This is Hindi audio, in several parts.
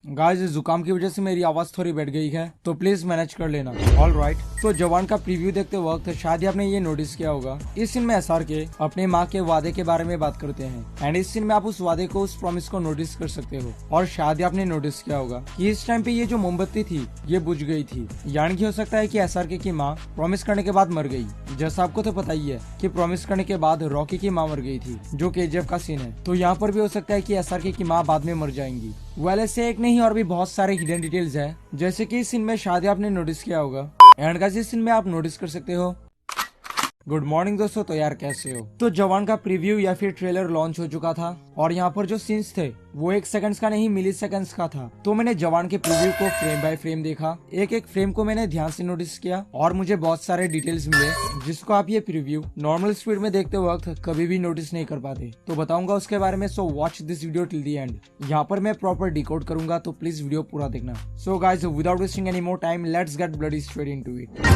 गाइस जुकाम की वजह से मेरी आवाज थोड़ी बैठ गई है, तो प्लीज मैनेज कर लेना। ऑल राइट, तो जवान का प्रीव्यू देखते वक्त शायद ही आपने ये नोटिस किया होगा, इस सीन में SRK अपने माँ के वादे के बारे में बात करते हैं एंड इस सीन में आप उस वादे को, उस प्रॉमिस को नोटिस कर सकते हो। और शायद ही आपने नोटिस किया होगा कि इस टाइम पे ये जो मोमबत्ती थी ये बुझ गई थी, यानी कि हो सकता है कि SRK की माँ प्रॉमिस करने के बाद मर गई। जैसा आपको तो पता ही है कि प्रॉमिस करने के बाद रॉकी की माँ मर गई थी, जो KGF का सीन है। तो यहाँ पर भी हो सकता है कि SRK की माँ बाद में मर जाएंगी। वेल ऐसे एक नहीं और भी बहुत सारे हिडन डिटेल्स है, जैसे कि इस सीन में शायद आपने नोटिस किया होगा एंड गाइस इस सीन में आप नोटिस कर सकते हो। गुड मॉर्निंग दोस्तों, तो यार कैसे हो? तो जवान का प्रीव्यू या फिर ट्रेलर लॉन्च हो चुका था और यहाँ पर जो सीन्स थे वो 1 सेकंड्स का नहीं, मिली सेकंड्स का था। तो मैंने जवान के प्रीव्यू को फ्रेम बाय फ्रेम देखा, एक एक फ्रेम को मैंने ध्यान से नोटिस किया और मुझे बहुत सारे डिटेल्स मिले जिसको आप ये प्रीव्यू नॉर्मल स्पीड में देखते वक्त कभी भी नोटिस नहीं कर पाते। तो बताऊंगा उसके बारे में, so watch this video till the and. यहाँ पर मैं प्रॉपर डिकोड करूंगा, तो प्लीज वीडियो पूरा देखना। So guys without wasting any more time, let's get bloody straight into it.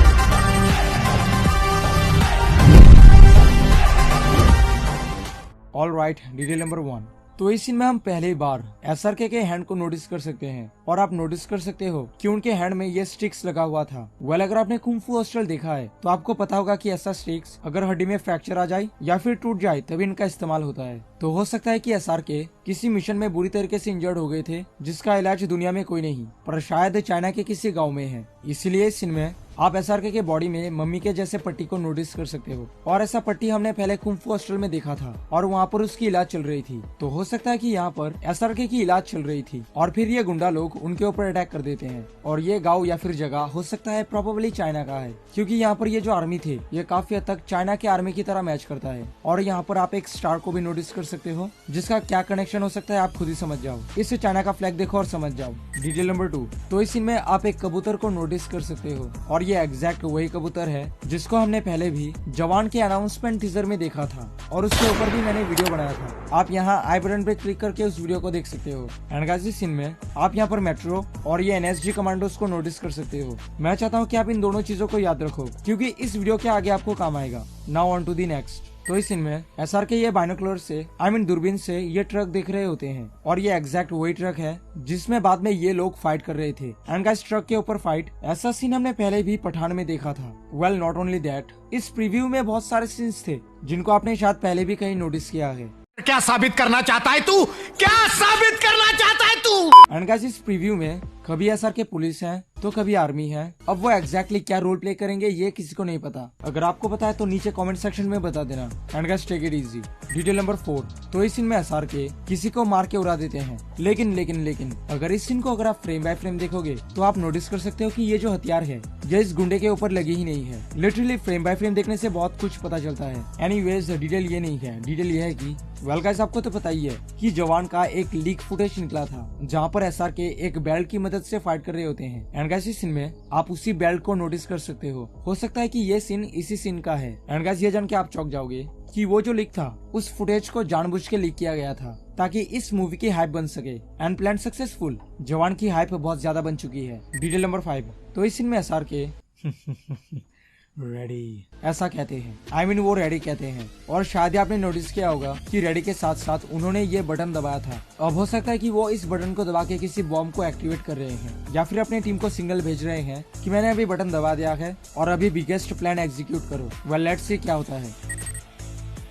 All right, detail number 1। तो इस सीन में हम पहली बार SRK के हैंड को नोटिस कर सकते हैं और आप नोटिस कर सकते हो कि उनके हैंड में ये स्टिक्स लगा हुआ था। वेल अगर आपने कुंग फू हॉस्टल देखा है तो आपको पता होगा कि ऐसा स्टिक्स अगर हड्डी में फ्रैक्चर आ जाए या फिर टूट जाए तभी इनका इस्तेमाल होता है। तो हो सकता है कि SRK किसी मिशन में बुरी तरीके से इंजर्ड हो गए थे जिसका इलाज दुनिया में कोई नहीं, पर शायद चाइना के किसी गाँव में है। इसीलिए इस सीन में आप SRK के बॉडी में मम्मी के जैसे पट्टी को नोटिस कर सकते हो और ऐसा पट्टी हमने पहले कुंग फू हॉस्टल में देखा था और वहाँ पर उसकी इलाज चल रही थी। तो हो सकता है कि यहाँ पर SRK की इलाज चल रही थी और फिर ये गुंडा लोग उनके ऊपर अटैक कर देते हैं। और ये गांव या फिर जगह हो सकता है प्रोबेबली चाइना का है, क्योंकि यहाँ पर ये जो आर्मी थे ये काफी हद तक चाइना के आर्मी की तरह मैच करता है। और यहाँ पर आप एक स्टार को भी नोटिस कर सकते हो जिसका क्या कनेक्शन हो सकता है आप खुद ही समझ जाओ। इस चाइना का फ्लैग देखो और समझ जाओ। Detail number 2। तो इस सीन में आप एक कबूतर को नोटिस कर सकते हो और ये एग्जैक्ट वही कबूतर है जिसको हमने पहले भी जवान के अनाउंसमेंट टीजर में देखा था और उसके ऊपर भी मैंने वीडियो बनाया था। आप यहाँ आई बटन पे क्लिक करके उस वीडियो को देख सकते हो। एंड गाइस इस सीन में आप यहाँ पर मेट्रो और ये NSG कमांडोज को नोटिस कर सकते हो। मैं चाहता हूँ कि आप इन दोनों चीजों को याद रखो क्योंकि इस वीडियो के आगे आपको काम आएगा। Now on to the next. तो इस सीन में SRK ये बाइनोकुलर से दूरबीन से ये ट्रक देख रहे होते हैं और ये एग्जैक्ट वही ट्रक है जिसमें बाद में ये लोग फाइट कर रहे थे। एंड गाइस ट्रक के ऊपर फाइट, ऐसा सीन हमने पहले भी पठान में देखा था। वेल नॉट ओनली दैट, इस प्रीव्यू में बहुत सारे सीन्स थे जिनको आपने शायद पहले भी कहीं नोटिस किया है। क्या साबित करना चाहता है तू? क्या साबित करना चाहता है तू? एंड गाइस इस प्रीव्यू में कभी SRK पुलिस है तो कभी आर्मी है। अब वो एग्जैक्टली क्या रोल प्ले करेंगे ये किसी को नहीं पता। अगर आपको पता है तो नीचे कमेंट सेक्शन में बता देना। And guys take it easy. Detail number 4। तो इस सीन में SRK किसी को मार के उड़ा देते हैं, लेकिन अगर इस सीन को अगर आप फ्रेम बाय फ्रेम देखोगे तो आप नोटिस कर सकते हो कि ये जो हथियार है ये इस गुंडे के ऊपर लगी ही नहीं है। लिटरली फ्रेम बाय फ्रेम देखने से बहुत कुछ पता चलता है। एनीवेज डिटेल ये नहीं है, डिटेल ये है कि वेल गाइस आपको तो पता ही है कि जवान का एक लीक फुटेज निकला था जहाँ पर SRK एक बेल्ट की मदद से फाइट कर रहे होते हैं। एंड गाइस इस सीन में आप उसी बेल्ट को नोटिस कर सकते हो सकता है कि ये सीन इसी सीन का है। एंड गाइस ये जान के आप चौंक जाओगे कि वो जो लीक था उस फुटेज को जानबूझ के लीक किया गया था ताकि इस मूवी की हाइप बन सके। एंड प्लान सक्सेसफुल, जवान की हाइप बहुत ज्यादा बन चुकी है। Detail number 5। तो इस सीन में SRK रेडी ऐसा कहते हैं, वो रेडी कहते हैं और शायद आपने नोटिस किया होगा कि रेडी के साथ साथ उन्होंने ये बटन दबाया था। अब हो सकता है कि वो इस बटन को दबा के किसी बॉम्ब को एक्टिवेट कर रहे हैं या फिर अपनी टीम को सिग्नल भेज रहे हैं कि मैंने अभी बटन दबा दिया है और अभी बिगेस्ट प्लान एग्जीक्यूट करो। वेल लेट्स सी क्या होता है।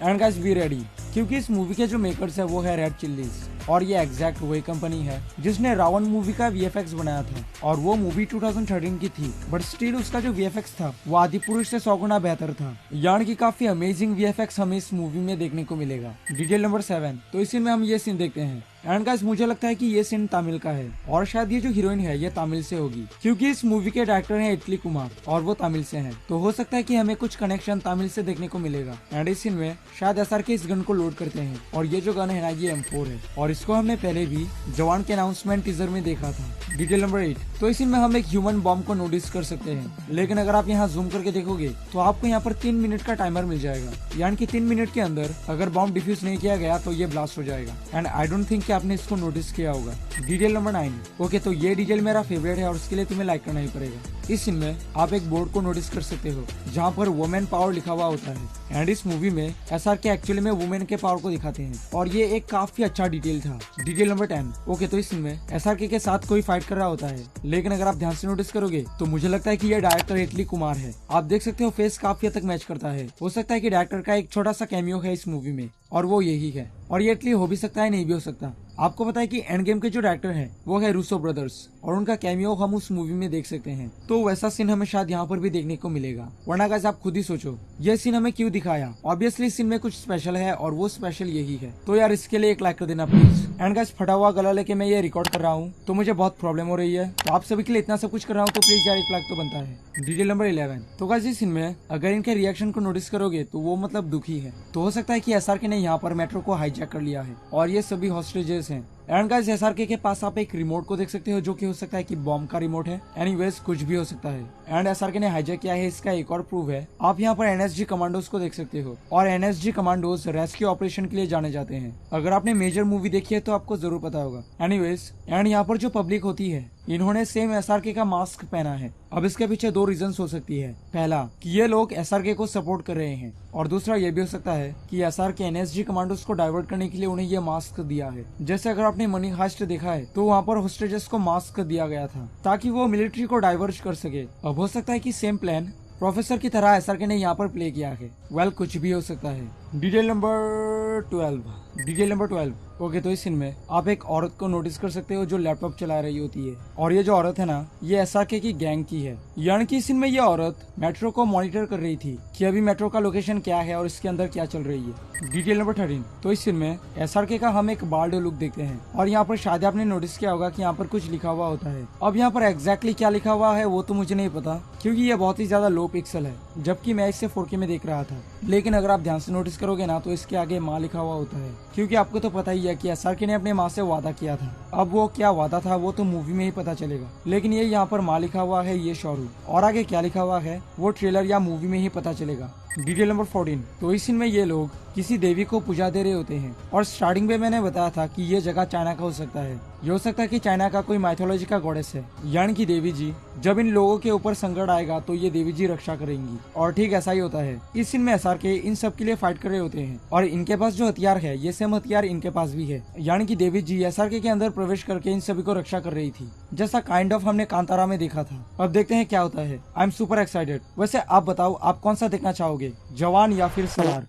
एंड गाइस बी रेडी, क्योंकि इस मूवी के जो मेकर्स है वो है रेड चिल्लीज और ये एग्जैक्ट वही कंपनी है जिसने रावण मूवी का VFX बनाया था और वो मूवी 2013 की थी, बट स्टिल उसका जो VFX था वो आदि पुरुष से 100 गुना बेहतर था। यानी कि काफी अमेजिंग VFX हमें इस मूवी में देखने को मिलेगा। Detail number 7। तो इसी में हम ये सीन देखते हैं। एंड गाइस मुझे लगता है कि ये सीन तमिल का है और शायद ये जो हीरोइन है ये तमिल से होगी क्योंकि इस मूवी के डायरेक्टर हैं इटली कुमार और वो तमिल से हैं। तो हो सकता है कि हमें कुछ कनेक्शन तमिल से देखने को मिलेगा। एंड इस सीन में शायद SRK इस गन को लोड करते हैं और ये जो गन है ना ये M4 है और इसको हमने पहले भी जवान के अनाउंसमेंट टीजर में देखा था। डिटेल नंबर 8, तो इस सीन में हम एक ह्यूमन बॉम्ब को नोटिस कर सकते हैं, लेकिन अगर आप यहाँ जूम करके देखोगे तो आपको यहाँ पर 3 मिनट का टाइमर मिल जाएगा, यानी कि 3 मिनट के अंदर अगर बॉम्ब डिफ्यूज नहीं किया गया तो ये ब्लास्ट हो जाएगा। एंड आई डोंट थिंक कि आपने इसको नोटिस किया होगा। डिटेल नंबर 9, ओके, तो ये डिटेल मेरा फेवरेट है और उसके लिए तुम्हें लाइक करना ही पड़ेगा। इस सीन में आप एक बोर्ड को नोटिस कर सकते हो जहाँ पर वुमेन पावर लिखा हुआ होता है। एंड इस मूवी में SRK एक्चुअली में वुमेन के पावर को दिखाते हैं और ये एक काफी अच्छा डिटेल था। डिटेल नंबर 10, ओके, तो इस सीन में SRK के साथ कोई फाइट कर रहा होता है, लेकिन अगर आप ध्यान से नोटिस करोगे तो मुझे लगता है कि यह डायरेक्टर इटली कुमार है। आप देख सकते हो फेस काफी हद तक मैच करता है। हो सकता है कि डायरेक्टर का एक छोटा सा कैमियो है इस मूवी में और वो यही है, और ये इटली हो भी सकता है, नहीं भी हो सकता। आपको पता है कि एंड गेम के जो डायरेक्टर हैं वो है रूसो ब्रदर्स और उनका कैमियो हम उस मूवी में देख सकते हैं, तो वैसा सीन हमें शायद यहाँ पर भी देखने को मिलेगा। वरना गाइस आप खुद ही सोचो ये सीन हमें क्यों दिखाया। ऑब्वियसली इस सीन में कुछ स्पेशल है और वो स्पेशल यही है, तो यार इसके लिए एक लाइक कर देना प्लीज। एंड गाइस फटा हुआ गला लेके मैं ये रिकॉर्ड कर रहा हूँ तो मुझे बहुत प्रॉब्लम हो रही है, तो आप सभी के लिए इतना सब कुछ कर रहा हूँ, तो प्लीज यार एक लाइक तो बनता है। डिटेल नंबर 11, तो गाइस इस सीन में अगर इनके रिएक्शन को नोटिस करोगे तो वो मतलब दुखी है, तो हो सकता है कि SRK ने यहाँ पर मेट्रो को हाईजैक कर लिया है और ये सभी हॉस्टेजेस हैं। एंड गाइस SRK के पास आप एक रिमोट को देख सकते हो जो कि हो सकता है कि बॉम्ब का रिमोट है। एनीवेज कुछ भी हो सकता है। एंड SRK ने हाईजैक किया है, इसका एक और प्रूफ है, आप यहाँ पर NSG कमांडोज को देख सकते हो और NSG कमांडोज रेस्क्यू ऑपरेशन के लिए जाने जाते हैं। अगर आपने मेजर मूवी देखी है तो आपको जरूर पता होगा। एनीवेज एंड यहाँ पर जो पब्लिक होती है इन्होंने सेम SRK का मास्क पहना है। अब इसके पीछे 2 रीजंस हो सकती है। पहला कि ये लोग SRK को सपोर्ट कर रहे हैं और दूसरा ये भी हो सकता है कि SRK NSG कमांडोज को डाइवर्ट करने के लिए उन्हें ये मास्क दिया है। जैसे अगर आपने मनी हाइस्ट देखा है तो वहाँ पर होस्टेजेस को मास्क दिया गया था ताकि वो मिलिट्री को डाइवर्ट कर सके। अब हो सकता है कि सेम प्लान प्रोफेसर की तरह SRK ने यहाँ पर प्ले किया है। वेल कुछ भी हो सकता है। डिटेल नंबर 12, ओके, तो इस सीन में आप एक औरत को नोटिस कर सकते हो जो लैपटॉप चला रही होती है और ये जो औरत है ना ये SRK की गैंग की है, यानी कि इस सीन में ये औरत मेट्रो को मॉनिटर कर रही थी कि अभी मेट्रो का लोकेशन क्या है और इसके अंदर क्या चल रही है। डिटेल नंबर 13, तो इस सीन में SRK का हम एक बाल्ड लुक देखते हैं और यहाँ पर शायद आपने नोटिस किया होगा कि यहाँ पर कुछ लिखा हुआ होता है। अब यहाँ पर एग्जैक्टली क्या लिखा हुआ है वो तो मुझे नहीं पता क्योंकि ये बहुत ही ज्यादा लो पिक्सल है, जबकि मैं इसे 4K में देख रहा था। लेकिन अगर आप ध्यान से नोटिस करोगे ना तो इसके आगे माँ लिखा हुआ होता है, क्योंकि आपको तो पता ही है कि SRK ने अपने माँ से वादा किया था। अब वो क्या वादा था वो तो मूवी में ही पता चलेगा, लेकिन ये यहाँ पर माँ लिखा हुआ है, ये शोरू, और आगे क्या लिखा हुआ है वो ट्रेलर या मूवी में ही पता चलेगा। डिटेल नंबर 14, तो इस सीन में ये लोग किसी देवी को पूजा दे रहे होते हैं और स्टार्टिंग में मैंने बताया था कि ये जगह चाइना का हो सकता है। ये हो सकता है कि चाइना का कोई माइथोलॉजी का गॉडेस है, यानी कि देवी जी। जब इन लोगों के ऊपर संकट आएगा तो ये देवी जी रक्षा करेंगी और ठीक ऐसा ही होता है। इस सीन में SRK इन सब के लिए फाइट कर रहे होते हैं और इनके पास जो हथियार है ये सेम हथियार इनके पास भी है, यानी कि देवी जी SRK के अंदर प्रवेश करके इन सभी को रक्षा कर रही थी, जैसा काइंड ऑफ हमने कांतारा में देखा था। अब देखते हैं क्या होता है। I am super excited. वैसे आप बताओ आप कौन सा देखना चाहोगे, जवान या फिर सलार?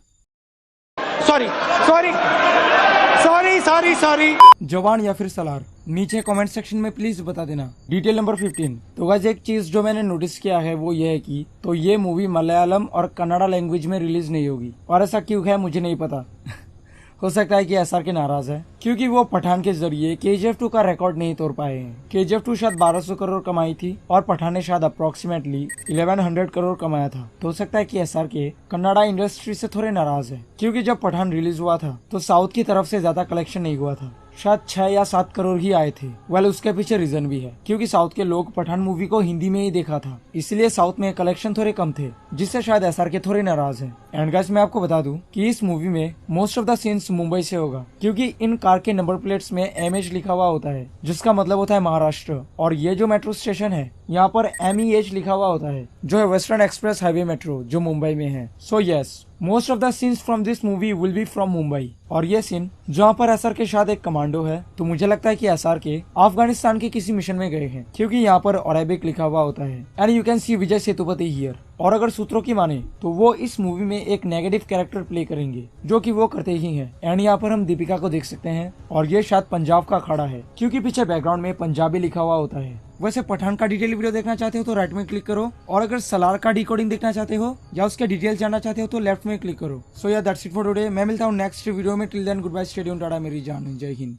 सॉरी। जवान या फिर सलार, नीचे कमेंट सेक्शन में प्लीज बता देना। डिटेल नंबर 15, तो गाइस एक चीज जो मैंने नोटिस किया है वो ये है कि तो ये मूवी मलयालम और कन्नड़ा लैंग्वेज में रिलीज नहीं होगी, और ऐसा क्यों है मुझे नहीं पता। हो सकता है कि SRK नाराज है क्योंकि वो पठान के जरिए KGF 2 का रिकॉर्ड नहीं तोड़ पाए हैं। KGF 2 शायद 1200 करोड़ कमाई थी और पठान ने शायद अप्रोक्सीमेटली 1100 करोड़ कमाया था, तो हो सकता है कि SRK कन्नड़ा इंडस्ट्री से थोड़े नाराज है क्योंकि जब पठान रिलीज हुआ था तो साउथ की तरफ से ज्यादा कलेक्शन नहीं हुआ था, शायद 6 या 7 करोड़ ही आए थे। वेल उसके पीछे रीजन भी है क्योंकि साउथ के लोग पठान मूवी को हिंदी में ही देखा था, इसलिए साउथ में कलेक्शन थोड़े कम थे, जिससे शायद SRK थोड़े नाराज है। एंड गाइस मैं आपको बता दूं कि इस मूवी में most of the scenes Mumbai से होगा क्योंकि इन कार के नंबर प्लेट्स में MH लिखा हुआ होता है, जिसका मतलब होता है महाराष्ट्र, और ये जो मेट्रो स्टेशन है यहाँ पर MEH लिखा हुआ होता है जो है वेस्टर्न एक्सप्रेस हाईवे मेट्रो जो मुंबई में है। So yes, most of the scenes from this movie will be from Mumbai. और ये सीन जहाँ पर SRK के साथ एक कमांडो है, तो मुझे लगता है कि SRK अफगानिस्तान के किसी मिशन में गए हैं क्योंकि यहाँ पर अरेबिक लिखा हुआ होता है and you can see Vijay Sethupathi here. और अगर सूत्रों की माने तो वो इस मूवी में एक नेगेटिव कैरेक्टर प्ले करेंगे जो कि वो करते ही हैं। एंड यहाँ पर हम दीपिका को देख सकते हैं और ये शायद पंजाब का अखाड़ा है क्योंकि पीछे बैकग्राउंड में पंजाबी लिखा हुआ होता है। वैसे पठान का डिटेल वीडियो देखना चाहते हो तो राइट में क्लिक करो, और अगर सलार का डिकोडिंग देखना चाहते हो या उसके डिटेल्स जानना चाहते हो तो लेफ्ट में क्लिक करो। सो या दैट्स इट फॉर टुडे। मैं मिलता हूँ नेक्स्ट वीडियो में। Till then good bye, stay tuned, tata मेरी जान, जय हिंद।